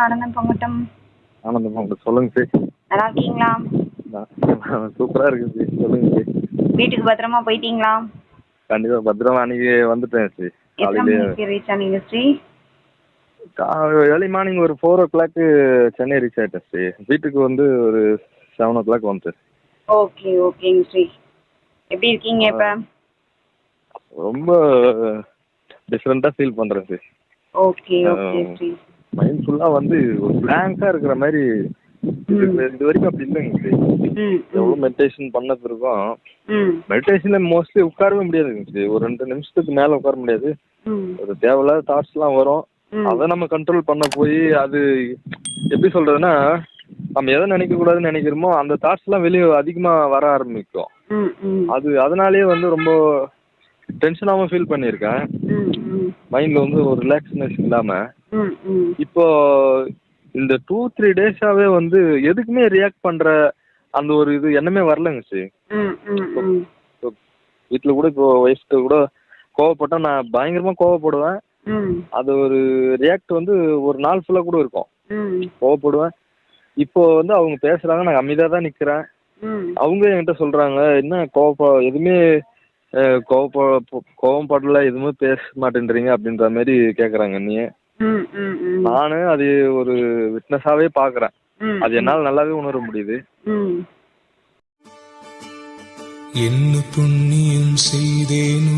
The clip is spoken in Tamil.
ஆனந்தம் பங்கட்டம். ஆனந்தம் உங்களுக்கு சொல்லுங்க சார். நல்லா இருக்கீங்களா? சூப்பரா இருக்கு சார். சொல்லுங்க சார். வீட்டுக்கு பத்திரமா போயிட்டீங்களா? கண்டிப்பா பத்திரமா அன்னைக்கு வந்துட்டேன் சார். எத்தனை காலையிலே மணிக்கு ரீச் ஆனீங்க ஸ்ரீ? ஏர்லி மார்னிங் ஒரு 4 o'clock சென்னை ரீச் ஆகிட்டேன் சார். வீட்டுக்கு வந்து ஒரு 7 o'clock வந்துட்டேன். ஓகே ஓகேங்க ஸ்ரீ. எப்படி இருக்கீங்க இப்போ? ரொம்ப டிஃப்ரெண்ட்டாக ஃபீல் பண்ணுறேன் sir. Okay okay Sri. Mind ஃபுல்லாக வந்து ஒரு பிளாங்காக இருக்கிற மாதிரி. இது வரைக்கும் அப்படி இல்லைங்க சார். எவ்வளோ மெடிடேஷன் பண்ண பிறகும் மெடிடேஷனில் மோஸ்ட்லி உட்காரவே முடியாதுங்க சார். ஒரு 2 நிமிஷத்துக்கு மேலே உட்கார முடியாது. ஒரு தேவையில்லாத தாட்ஸ்லாம் வரும். அதை நம்ம கண்ட்ரோல் பண்ண போய் அது எப்படி சொல்றதுன்னா, நம்ம எதை நினைக்க கூடாதுன்னு நினைக்கிறோமோ அந்த தாட்ஸ்லாம் வெளியே அதிகமாக வர ஆரம்பிக்கும். அது அதனாலேயே வந்து ரொம்ப டென்ஷனாகவும் ஃபீல் பண்ணியிருக்கேன். மைண்டில் வந்து ஒரு ரிலாக்ஸ்னஸ் இல்லாமல். இப்போ இந்த 2-3 டேஸாகவே வந்து எதுக்குமே ரியாக்ட் பண்ணுற அந்த ஒரு இது எண்ணமே வரலங்க சார். வீட்டில் கூட இப்போ ஒய்ஃப்க்கு கூட கோவப்பட்டால் நான் பயங்கரமாக கோவப்படுவேன். அது ஒரு ரியாக்ட் வந்து ஒரு நாள் ஃபுல்லாக கூட இருக்கும். கோவப்படுவேன். இப்போ வந்து அவங்க பேசுகிறாங்க, நான் அமைதியாக தான் நிற்கிறேன். அவங்க என்கிட்ட சொல்கிறாங்க, என்ன எதுவுமே கோவம் படல, எதுவுமே பேச மாட்டேன்றீங்க அப்படின்ற மாதிரி கேட்குறாங்க என்னையே. நானு அது ஒரு விட்னஸாவே பார்க்குறேன். அது என்னால் நல்லாவே உணர முடியுது. என்ன புண்ணியம் செய்தேனோ